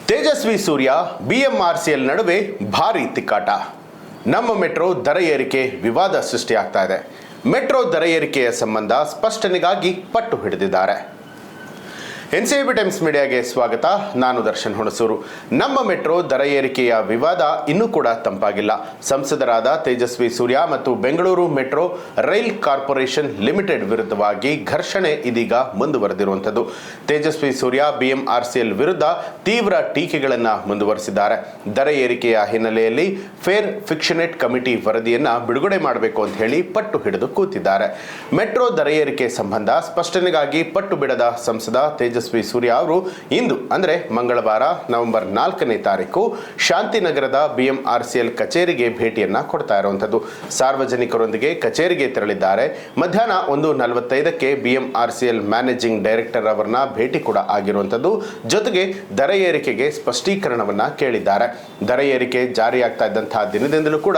Tejasvi Surya BMRCL ನಡುವೆ ಭಾರಿ ತಿಕ್ಕಾಟ. ನಮ್ಮ ಮೆಟ್ರೋ ದರ ಏರಿಕೆ ವಿವಾದ ಸೃಷ್ಟಿಯಾಗ್ತಾ ಇದೆ. ಮೆಟ್ರೋ ದರ ಏರಿಕೆಯ ಸಂಬಂಧ ಸ್ಪಷ್ಟನೆಗಾಗಿ ಪಟ್ಟು ಹಿಡಿದಿದ್ದಾರೆ. ಎನ್ಸಿಬಿ ಟೈಮ್ಸ್ ಮೀಡಿಯಾಗೆ ಸ್ವಾಗತ. ನಾನು ದರ್ಶನ್ ಹುಣಸೂರು. ನಮ್ಮ ಮೆಟ್ರೋ ದರ ಏರಿಕೆಯ ವಿವಾದ ಇನ್ನೂ ಕೂಡ ತಂಪಾಗಿಲ್ಲ. ಸಂಸದರಾದ ತೇಜಸ್ವಿ ಸೂರ್ಯ ಮತ್ತು Bengaluru metro rail corporation limited ವಿರುದ್ಧವಾಗಿ ಘರ್ಷಣೆ ಇದೀಗ ಮುಂದುವರೆದಿರುವಂಥದ್ದು. ತೇಜಸ್ವಿ ಸೂರ್ಯ ಬಿಎಂಆರ್ಸಿಎಲ್ ವಿರುದ್ಧ ತೀವ್ರ ಟೀಕೆಗಳನ್ನು ಮುಂದುವರೆಸಿದ್ದಾರೆ. ದರ ಏರಿಕೆಯ ಹಿನ್ನೆಲೆಯಲ್ಲಿ ಫೇರ್ ಫಿಕ್ಷನೇಟ್ ಕಮಿಟಿ ವರದಿಯನ್ನ ಬಿಡುಗಡೆ ಮಾಡಬೇಕು ಅಂತ ಹೇಳಿ ಪಟ್ಟು ಹಿಡಿದು ಕೂತಿದ್ದಾರೆ. ಮೆಟ್ರೋ ದರ ಏರಿಕೆ ಸಂಬಂಧ ಸ್ಪಷ್ಟನೆಗಾಗಿ ಪಟ್ಟು ಬಿಡದ ಸಂಸದ ತೇಜಸ್ವಿ ಸೂರ್ಯ ಅವರು ಇಂದು ಅಂದರೆ ಮಂಗಳವಾರ ನವೆಂಬರ್ 4ನೇ ತಾರೀಕು ಶಾಂತಿನಗರದ ಬಿಎಂಆರ್ಸಿಎಲ್ ಕಚೇರಿಗೆ ಭೇಟಿಯನ್ನ ಕೊಡ್ತಾ ಇರುವಂಥದ್ದು. ಸಾರ್ವಜನಿಕರೊಂದಿಗೆ ಕಚೇರಿಗೆ ತೆರಳಿದ್ದಾರೆ. ಮಧ್ಯಾಹ್ನ 1:45ಕ್ಕೆ ಬಿಎಂಆರ್ಸಿಎಲ್ ಮ್ಯಾನೇಜಿಂಗ್ ಡೈರೆಕ್ಟರ್ ಅವರನ್ನ ಭೇಟಿ ಕೂಡ ಆಗಿರುವಂಥದ್ದು. ಜೊತೆಗೆ ದರ ಏರಿಕೆಗೆ ಸ್ಪಷ್ಟೀಕರಣವನ್ನ ಕೇಳಿದ್ದಾರೆ. ದರ ಏರಿಕೆ ಜಾರಿಯಾಗ್ತಾ ಇದ್ದಂತಹ ದಿನದಿಂದಲೂ ಕೂಡ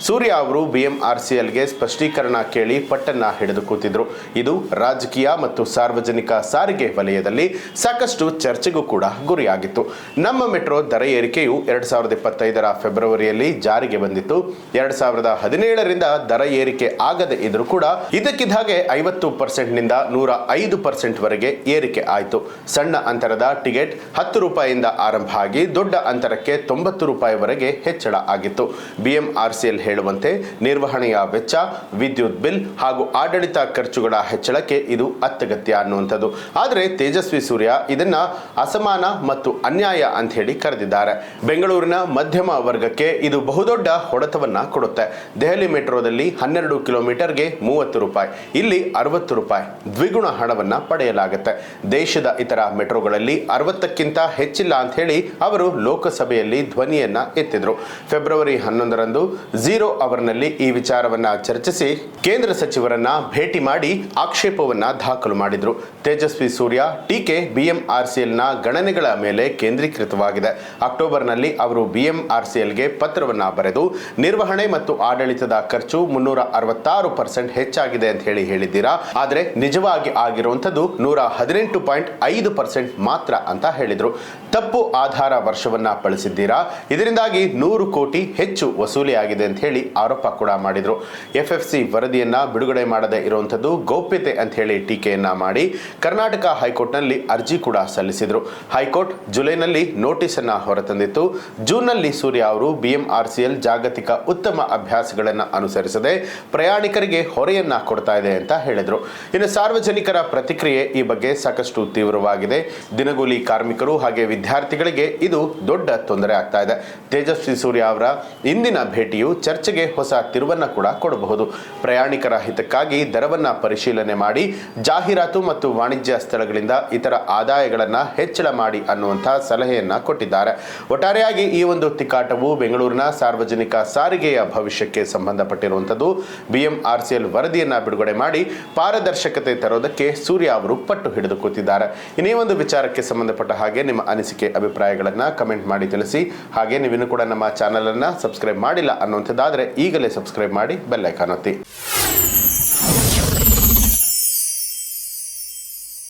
ಸೂರ್ಯ ಅವರು ಬಿಎಂಆರ್ಸಿಎಲ್ಗೆ ಸ್ಪಷ್ಟೀಕರಣ ಕೇಳಿ ಪಟ್ಟನ್ನ ಹಿಡಿದು ಕೂತಿದ್ರು. ಇದು ರಾಜಕೀಯ ಮತ್ತು ಸಾರ್ವಜನಿಕ ಸಾರಿಗೆ ವಲಯದಲ್ಲಿ ಸಾಕಷ್ಟು ಚರ್ಚೆಗೂ ಕೂಡ ಗುರಿಯಾಗಿತ್ತು. ನಮ್ಮ ಮೆಟ್ರೋ ದರ ಏರಿಕೆಯು 2025ರ ಫೆಬ್ರವರಿಯಲ್ಲಿ ಜಾರಿಗೆ ಬಂದಿತ್ತು. 2017ರಿಂದ ದರ ಏರಿಕೆ ಆಗದೆ ಇದ್ರೂ ಕೂಡ ಇದಕ್ಕಿದ್ದ ಹಾಗೆ 50%ನಿಂದ 105% ವರೆಗೆ ಏರಿಕೆ ಆಯಿತು. ಸಣ್ಣ ಅಂತರದ ಟಿಕೆಟ್ 10 ರೂಪಾಯಿಯಿಂದ ಆರಂಭ ಆಗಿ ದೊಡ್ಡ ಅಂತರಕ್ಕೆ 90 ರೂಪಾಯಿವರೆಗೆ ಹೆಚ್ಚಳ ಆಗಿತ್ತು. ಬಿಎಂಆರ್ಸಿಎಲ್ ಹೇಳುವಂತೆ ನಿರ್ವಹಣೆಯ ವೆಚ್ಚ, ವಿದ್ಯುತ್ ಬಿಲ್ ಹಾಗೂ ಆಡಳಿತ ಖರ್ಚುಗಳ ಹೆಚ್ಚಳಕ್ಕೆ ಇದು ಅತ್ಯಗತ್ಯ ಅನ್ನುವಂಥದ್ದು. ಆದರೆ ತೇಜಸ್ವಿ ಸೂರ್ಯ ಇದನ್ನ ಅಸಮಾನ ಮತ್ತು ಅನ್ಯಾಯ ಅಂತ ಹೇಳಿ ಕರೆದಿದ್ದಾರೆ. ಬೆಂಗಳೂರಿನ ಮಧ್ಯಮ ವರ್ಗಕ್ಕೆ ಇದು ಬಹುದೊಡ್ಡ ಹೊಡೆತವನ್ನ ಕೊಡುತ್ತೆ. ದೆಹಲಿ ಮೆಟ್ರೋದಲ್ಲಿ 12 ಕಿಲೋಮೀಟರ್ಗೆ 30 ರೂಪಾಯಿ, ಇಲ್ಲಿ 60 ರೂಪಾಯಿ ದ್ವಿಗುಣ ಹಣವನ್ನ ಪಡೆಯಲಾಗುತ್ತೆ. ದೇಶದ ಇತರ ಮೆಟ್ರೋಗಳಲ್ಲಿ 60ಕ್ಕಿಂತ ಹೆಚ್ಚಿಲ್ಲ ಅಂತ ಹೇಳಿ ಅವರು ಲೋಕಸಭೆಯಲ್ಲಿ ಧ್ವನಿಯನ್ನ ಎತ್ತಿದ್ರು. ಫೆಬ್ರವರಿ 11ರಂದು 0 ಅವರ್ನಲ್ಲಿ ಈ ವಿಚಾರವನ್ನ ಚರ್ಚಿಸಿ ಕೇಂದ್ರ ಸಚಿವರನ್ನ ಭೇಟಿ ಮಾಡಿ ಆಕ್ಷೇಪವನ್ನ ದಾಖಲು ಮಾಡಿದ್ರು. ತೇಜಸ್ವಿ ಸೂರ್ಯ ಟೀಕೆ ಬಿಎಂಆರ್ಸಿಎಲ್ನ ಗಣನೆಗಳ ಮೇಲೆ ಕೇಂದ್ರೀಕೃತವಾಗಿದೆ. ಅಕ್ಟೋಬರ್ನಲ್ಲಿ ಅವರು ಬಿಎಂಆರ್ಸಿಎಲ್ಗೆ ಪತ್ರವನ್ನ ಬರೆದು ನಿರ್ವಹಣೆ ಮತ್ತು ಆಡಳಿತದ ಖರ್ಚು 366% ಹೆಚ್ಚಾಗಿದೆ ಅಂತ ಹೇಳಿದ್ದೀರಾ, ಆದರೆ ನಿಜವಾಗಿ ಆಗಿರುವಂಥದ್ದು 118.5% ಮಾತ್ರ ಅಂತ ಹೇಳಿದ್ರು. ತಪ್ಪು ಆಧಾರ ವರ್ಷವನ್ನ ಬಳಸಿದ್ದೀರಾ, ಇದರಿಂದಾಗಿ 100 ಕೋಟಿ ಹೆಚ್ಚು ವಸೂಲಿಯಾಗಿದೆ ಅಂತ ಹೇಳಿ ಆರೋಪ ಕೂಡ ಮಾಡಿದ್ರು. ಎಫ್ಎಫ್ಸಿ ವರದಿಯನ್ನ ಬಿಡುಗಡೆ ಮಾಡದೇ ಇರುವಂಥದ್ದು ಗೌಪ್ಯತೆ ಅಂತ ಹೇಳಿ ಟೀಕೆಯನ್ನ ಮಾಡಿ ಕರ್ನಾಟಕ ಹೈಕೋರ್ಟ್ನಲ್ಲಿ ಅರ್ಜಿ ಕೂಡ ಸಲ್ಲಿಸಿದ್ರು. ಹೈಕೋರ್ಟ್ ಜುಲೈನಲ್ಲಿ ನೋಟಿಸ್ ಅನ್ನ ಹೊರತಂದಿತ್ತು. ಜೂನ್ನಲ್ಲಿ ಸೂರ್ಯ ಅವರು ಬಿಎಂಆರ್ಸಿಎಲ್ ಜಾಗತಿಕ ಉತ್ತಮ ಅಭ್ಯಾಸಗಳನ್ನು ಅನುಸರಿಸದೆ ಪ್ರಯಾಣಿಕರಿಗೆ ಹೊರೆಯನ್ನ ಕೊಡ್ತಾ ಇದೆ ಅಂತ ಹೇಳಿದ್ರು. ಇನ್ನು ಸಾರ್ವಜನಿಕರ ಪ್ರತಿಕ್ರಿಯೆ ಈ ಬಗ್ಗೆ ಸಾಕಷ್ಟು ತೀವ್ರವಾಗಿದೆ. ದಿನಗೂಲಿ ಕಾರ್ಮಿಕರು ಹಾಗೆ ವಿದ್ಯಾರ್ಥಿಗಳಿಗೆ ಇದು ದೊಡ್ಡ ತೊಂದರೆ ಆಗ್ತಾ ಇದೆ. ತೇಜಸ್ವಿ ಸೂರ್ಯ ಅವರ ಇಂದಿನ ಭೇಟಿಯು ಚರ್ಚೆಗೆ ಹೊಸ ತಿರುವನ್ನ ಕೂಡ ಕೊಡಬಹುದು. ಪ್ರಯಾಣಿಕರ ಹಿತಕ್ಕಾಗಿ ದರವನ್ನ ಪರಿಶೀಲನೆ ಮಾಡಿ ಜಾಹೀರಾತು ಮತ್ತು ವಾಣಿಜ್ಯ ಸ್ಥಳಗಳಿಂದ ಇತರ ಆದಾಯಗಳನ್ನು ಹೆಚ್ಚಳ ಮಾಡಿ ಅನ್ನುವಂತಹ ಸಲಹೆಯನ್ನ ಕೊಟ್ಟಿದ್ದಾರೆ. ಒಟ್ಟಾರೆಯಾಗಿ ಈ ಒಂದು ತಿಕ್ಕಾಟವು ಬೆಂಗಳೂರಿನ ಸಾರ್ವಜನಿಕ ಸಾರಿಗೆಯ ಭವಿಷ್ಯಕ್ಕೆ ಸಂಬಂಧಪಟ್ಟಿರುವಂಥದ್ದು. ಬಿಎಂಆರ್ಸಿಎಲ್ ವರದಿಯನ್ನ ಬಿಡುಗಡೆ ಮಾಡಿ ಪಾರದರ್ಶಕತೆ ತರೋದಕ್ಕೆ ಸೂರ್ಯ ಅವರು ಪಟ್ಟು ಹಿಡಿದು ಕೂತಿದ್ದಾರೆ. ಇನ್ನೇ ಒಂದು ವಿಚಾರಕ್ಕೆ ಸಂಬಂಧಪಟ್ಟ ಹಾಗೆ ನಿಮ್ಮ ಅನಿಸಿಕೆ ಅಭಿಪ್ರಾಯಗಳನ್ನ ಕಮೆಂಟ್ ಮಾಡಿ ತಿಳಿಸಿ. ಹಾಗೆ ನೀವಿನ್ನೂ ಕೂಡ ನಮ್ಮ ಚಾನೆಲ್ ಅನ್ನ ಸಬ್ಸ್ಕ್ರೈಬ್ ಮಾಡಿಲ್ಲ ಅನ್ನುವಂಥದ್ದಾದ್ರೆ ಈಗಲೇ ಸಬ್ಸ್ಕ್ರೈಬ್ ಮಾಡಿ ಬೆಲ್ ಐಕಾನ್ ಒತ್ತಿ.